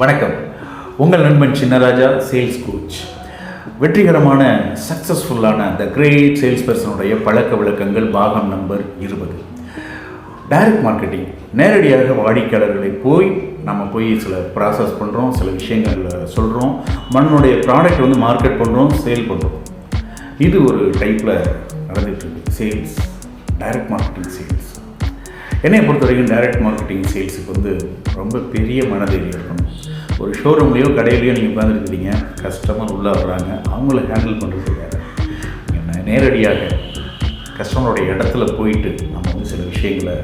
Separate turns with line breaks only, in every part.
வணக்கம். உங்கள் நண்பன் சின்னராஜா, சேல்ஸ் கோச். வெற்றிகரமான சக்ஸஸ்ஃபுல்லான த கிரேட் சேல்ஸ் பர்சனுடைய பழக்க விளக்கங்கள் பாகம் நம்பர் 20. Direct marketing. நேரடியாக வாடிக்கையாளர்களை நம்ம போய் சில ப்ராசஸ் பண்ணுறோம், சில விஷயங்கள் சொல்கிறோம், நம்மளுடைய ப்ராடக்ட் வந்து மார்க்கெட் பண்ணுறோம், சேல் பண்ணுறோம். இது ஒரு டைப்பில் நடந்துகிட்ருக்கு சேல்ஸ், டைரக்ட் மார்க்கெட்டிங் சேல்ஸ். என்னை பொறுத்த வரைக்கும் டைரக்ட் மார்க்கெட்டிங் சேல்ஸுக்கு வந்து ரொம்ப பெரிய மனதைரியம் இருக்கணும். ஒரு ஷோரூம்லேயோ கடையிலையோ நீங்கள் உட்காந்துருக்கிறீங்க, கஸ்டமர் உள்ளே வர்றாங்க, அவங்கள ஹேண்டில் பண்ணுறது வேறு. நேரடியாக கஸ்டமருடைய இடத்துல போயிட்டு நம்ம வந்து சில விஷயங்களை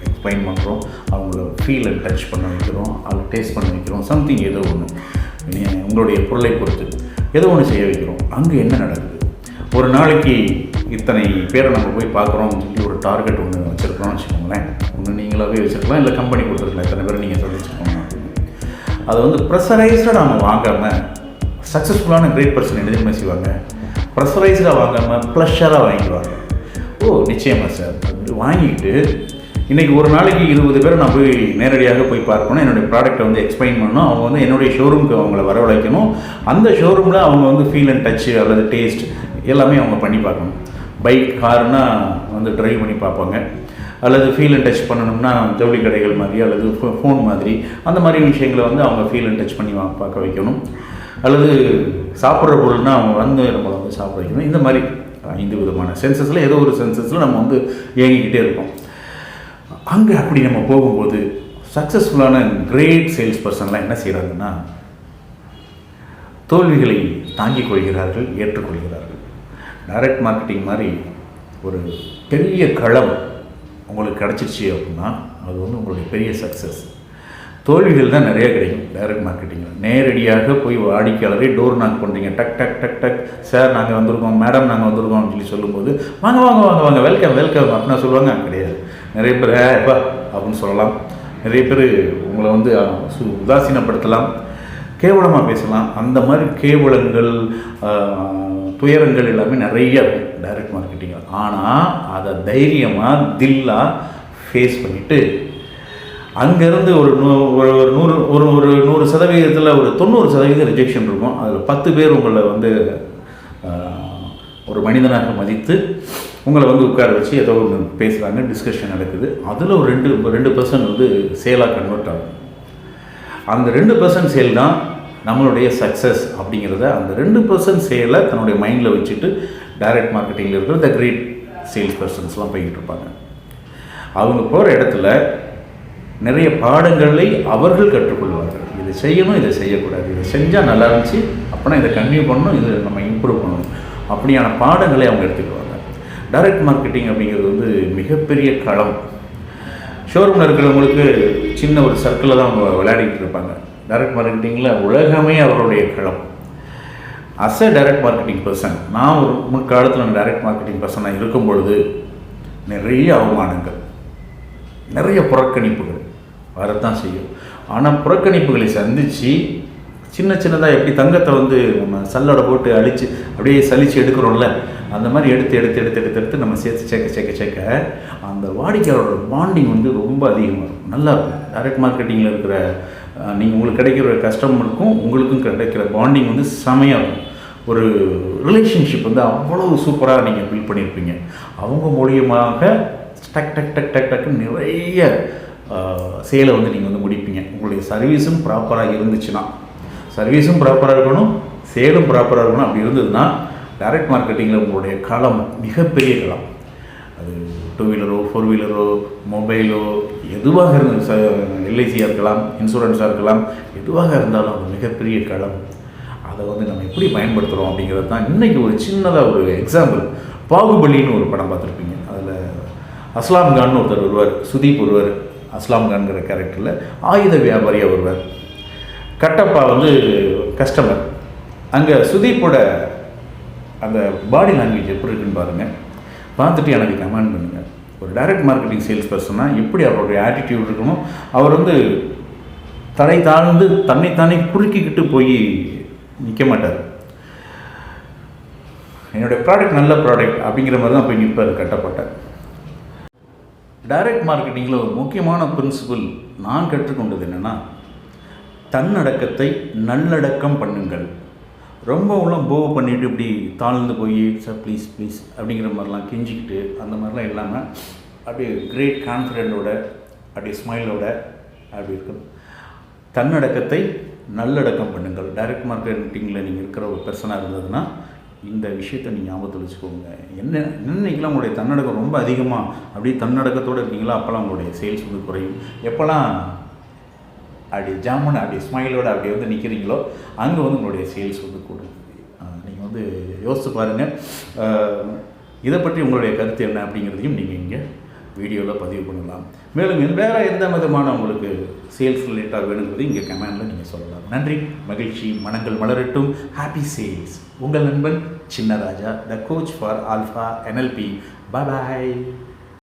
எக்ஸ்பிளைன் பண்ணுறோம், அவங்கள ஃபீல் அண்ட் டச் பண்ண வைக்கிறோம், அவங்க டேஸ்ட் பண்ண வைக்கிறோம், சம்திங் ஏதோ ஒன்று உங்களுடைய பொருளை பொறுத்து ஏதோ ஒன்று செய்ய வைக்கிறோம். அங்கே என்ன நடக்குது? ஒரு நாளைக்கு இத்தனை பேரை நம்ம போய் பார்க்குறோம்னு சொல்லி ஒரு டார்கெட் ஒன்று வச்சுருக்கோம்னு வச்சுக்கோங்களேன். ஒன்று நீங்களாகவே வச்சுருக்கலாம், இல்லை கம்பெனி கொடுத்துருக்கலாம், இத்தனை பேர் நீங்கள் சொல்லி வச்சுக்கோங்க. அதை வந்து ப்ரெஷரைஸ்டாக நம்ம வாங்காமல், சக்ஸஸ்ஃபுல்லான கிரேட் பர்சன் என்ன செய்வாங்க, ப்ரெஷரைஸ்டாக வாங்காமல் ப்ளஷராக வாங்கிடுவாங்க. நிச்சயமாக சார் அப்படி வாங்கிட்டு இன்றைக்கி ஒரு நாளைக்கு 20 பேரை நான் போய் நேரடியாக போய் பார்க்கணும், என்னுடைய ப்ராடக்ட்டை வந்து எக்ஸ்பிளைன் பண்ணணும், அவங்க வந்து என்னுடைய ஷோரூமுக்கு அவங்கள வரவழைக்கணும், அந்த ஷோரூமில் அவங்க வந்து ஃபீல் அண்ட் டச்சு அல்லது டேஸ்ட் எல்லாமே அவங்க பண்ணி பார்க்கணும். பைக் காருனால் வந்து ட்ரைவ் பண்ணி பார்ப்பாங்க, அல்லது ஃபீல் அண்ட் டச் பண்ணணும்னா ஜவுளி கடைகள் மாதிரி அல்லது ஃபோன் மாதிரி அந்த மாதிரி விஷயங்களை வந்து அவங்க ஃபீல் அண்ட் டச் பண்ணி பார்க்க வைக்கணும். அல்லது சாப்பிட்ற பொருள்னால் அவங்க வந்து நம்மளை வந்து சாப்பிட வைக்கணும். இந்த மாதிரி 5 விதமான சென்சஸில் ஏதோ ஒரு சென்சஸில் நம்ம வந்து இயங்கிக்கிட்டே இருக்கோம். அங்கே அப்படி நம்ம போகும்போது சக்ஸஸ்ஃபுல்லான கிரேட் சேல்ஸ் பர்சன்லாம் என்ன செய்கிறாங்கன்னா, தோல்விகளை தாங்கிக் கொள்கிறார்கள், ஏற்றுக்கொள்கிறார்கள். டைரக்ட் மார்க்கெட்டிங் மாதிரி ஒரு பெரிய களம் உங்களுக்கு கிடச்சிருச்சு அப்படின்னா அது வந்து உங்களுடைய பெரிய சக்ஸஸ். தோல்விகள் தான் நிறைய கிடைக்கும் டைரக்ட் மார்க்கெட்டிங்கில். நேரடியாக போய் வாடிக்கையாளரை டோர் நாக் பண்ணுறீங்க, டக் டக் டக் டக், சார் நாங்கள் வந்திருக்கோம், மேடம் நாங்கள் வந்திருக்கோம் அப்படின்னு சொல்லும்போது வாங்க வாங்க வாங்க வாங்க வெல்கம் வெல்கம் அப்படின்னா சொல்லுவாங்க. கிடையாது. நிறைய பேர் எப்பா அப்படின்னு சொல்லலாம், நிறைய பேர் உங்களை வந்து உதாசீனப்படுத்தலாம், கேவலமாக பேசலாம். அந்த மாதிரி கேவலங்கள், துயரங்கள் எல்லாமே நிறைய இருக்கும் டைரக்ட் மார்க்கெட்டிங்கில். ஆனால் அதை தைரியமாக தில்லாக ஃபேஸ் பண்ணிவிட்டு அங்கேருந்து ஒரு 100% ஒரு 90% ரிஜெக்ஷன் இருக்கும். அதில் 10 பேர் உங்களை வந்து ஒரு மனிதனாக மதித்து உங்களை வந்து உட்கார வச்சு ஏதோ ஒன்று பேசுகிறாங்க, டிஸ்கஷன் நடக்குது. அதில் ஒரு 2% வந்து சேலாக கன்வெர்ட் ஆகும். அந்த 2% சேல் தான் நம்மளுடைய சக்ஸஸ் அப்படிங்கிறத அந்த 2% சேலை தன்னுடைய மைண்டில் வச்சுட்டு டைரக்ட் மார்க்கெட்டிங்கில் இருக்கிற த கிரேட் சேல்ஸ் பர்சன்ஸ்லாம் போய்கிட்டு இருப்பாங்க. அவங்க போகிற இடத்துல நிறைய பாடங்களை அவர்கள் கற்றுக்கொள்வார்கள். இதை செய்யணும், இதை செய்யக்கூடாது, இதை செஞ்சால் நல்லா இருந்துச்சு அப்படின்னா இதை கன்டினியூ பண்ணணும், இதை நம்ம இம்ப்ரூவ் பண்ணணும், அப்படியான பாடங்களை அவங்க எடுத்துக்குவாங்க. டைரக்ட் மார்க்கெட்டிங் அப்படிங்கிறது வந்து மிகப்பெரிய களம். ஷோரூமில் இருக்கிறவங்களுக்கு சின்ன ஒரு சர்க்கிளில் தான் அவங்க விளையாடிட்டு இருப்பாங்க. டைரக்ட் மார்க்கெட்டிங்கில் உலகமே அவருடைய களம். As a direct marketing person, நான் ஒரு முன்காலத்தில் டைரக்ட் மார்க்கெட்டிங் பர்சனாக இருக்கும் பொழுது நிறைய அவமானங்கள், நிறைய புறக்கணிப்புகள் வரத்தான் செய்யும். ஆனால் புறக்கணிப்புகளை சந்தித்து சின்ன சின்னதாக எப்படி தங்கத்தை வந்து நம்ம சல்லடை போட்டு அழித்து அப்படியே சலித்து எடுக்கிறோம்ல, அந்த மாதிரி எடுத்து நம்ம சேர்க்க அந்த வாடிக்கையாளரோட பாண்டிங் வந்து ரொம்ப அதிகமாக இருக்கும், நல்லாயிருக்கும். டைரக்ட் மார்க்கெட்டிங்கில் இருக்கிற உங்களுக்கு கிடைக்கிற கஸ்டமருக்கும் உங்களுக்கும் கிடைக்கிற பாண்டிங் வந்து செமையாக இருக்கும். ஒரு ரிலேஷன்ஷிப் வந்து அவ்வளவு சூப்பராக நீங்கள் பில்ட் பண்ணியிருப்பீங்க. அவங்க மூலியமாக டக் டக் டக் டக் டக்குன்னு நிறைய சேலை வந்து நீங்கள் வந்து முடிப்பீங்க. உங்களுடைய சர்வீஸும் ப்ராப்பராக இருந்துச்சுன்னா, சர்வீஸும் ப்ராப்பராக இருக்கணும், சேலும் ப்ராப்பராக இருக்கணும். அப்படி இருந்ததுன்னா டைரக்ட் மார்க்கெட்டிங்கில் உங்களுடைய களம் மிகப்பெரிய களம். அது 2 வீலரோ 4 வீலரோ மொபைலோ எதுவாக இருந்தாலும், எல்ஐசியாக இருக்கலாம், இன்சூரன்ஸாக இருக்கலாம், எதுவாக இருந்தாலும் அது மிகப்பெரிய களம். அதை வந்து நம்ம எப்படி பயன்படுத்துகிறோம் அப்படிங்கிறது தான் இன்றைக்கி ஒரு சின்னதாக ஒரு எக்ஸாம்பிள். பாகுபலின்னு ஒரு படம் பார்த்துருப்பீங்க. அதில் அஸ்லாம் கான்னு ஒருத்தர் வருவார், சுதீப் ஒருவர், அஸ்லாம் கான்கிற கேரக்டரில் ஆயுத வியாபாரியாக வருவார். கட்டப்பா வந்து கஸ்டமர். அங்கே சுதீப்போட அந்த பாடி லாங்குவேஜ் எப்படி இருக்குன்னு பாருங்கள், பார்த்துட்டு எனக்கு கமெண்ட் பண்ணுங்கள். ஒரு டைரக்ட் மார்க்கெட்டிங் சேல்ஸ் பர்சனாக எப்படி அவருடைய ஆட்டிடியூட் இருக்கணும். அவர் வந்து தலை தாழ்ந்து தன்னைத்தானே குறுக்கிக்கிட்டு போய் நிற்க மாட்டார். என்னுடைய ப்ராடக்ட் நல்ல ப்ராடக்ட் அப்படிங்கிற மாதிரி தான் போய் நிற்பார் கட்டப்பட்டார். டைரக்ட் மார்க்கெட்டிங்கில் ஒரு முக்கியமான பிரின்சிபல் நான் கற்றுக்கொண்டது என்னென்னா, தன்னடக்கத்தை நல்லடக்கம் பண்ணுங்கள். ரொம்ப உள்ள போவ் பண்ணிவிட்டு இப்படி தாழ்ந்து போய் சார் ப்ளீஸ் ப்ளீஸ் அப்படிங்கிற மாதிரிலாம் கெஞ்சிக்கிட்டு அந்த மாதிரிலாம் இல்லாமல் அப்படியே கிரேட் கான்ஃபிடென்ட்டோட அப்படியே ஸ்மைலோட அப்படி இருக்கும். தன்னடக்கத்தை நல்லடக்கம் பண்ணுங்கள். டைரக்ட் மார்க்கெட்டிங்கில் நீங்கள் இருக்கிற ஒரு பர்சனாக இருந்ததுன்னா இந்த விஷயத்தை நீங்கள் ஞாபகத்தில் வச்சுக்கோங்க. என்னைக்கெல்லாம் உங்களுடைய தன்னடக்கம் ரொம்ப அதிகமாக அப்படியே தன்னடக்கத்தோடு இருக்கீங்களோ அப்போல்லாம் உங்களுடைய சேல்ஸ் வந்து குறையும். எப்போல்லாம் அப்படி ஜாமுன்னு அப்படி ஸ்மைலோடு அப்படி வந்து நிற்கிறீங்களோ அங்கே வந்து உங்களுடைய சேல்ஸ் வந்து கூடும். நீங்கள் வந்து யோசித்து பாருங்கள். இதை பற்றி உங்களுடைய கருத்து என்ன அப்படிங்கிறதையும் நீங்கள் இங்கே வீடியோவில் பதிவு பண்ணலாம். மேலும் வேறு எந்த விதமான உங்களுக்கு சேல்ஸ் ரிலேட்டாக வேணுங்கிறது இங்கே கமெண்டில் நீங்கள் சொல்லலாம். நன்றி, மகிழ்ச்சி, மனங்கள் மலரட்டும். Happy sales. உங்கள் நண்பன் Chinnaraja, the coach for alpha NLP. Bye.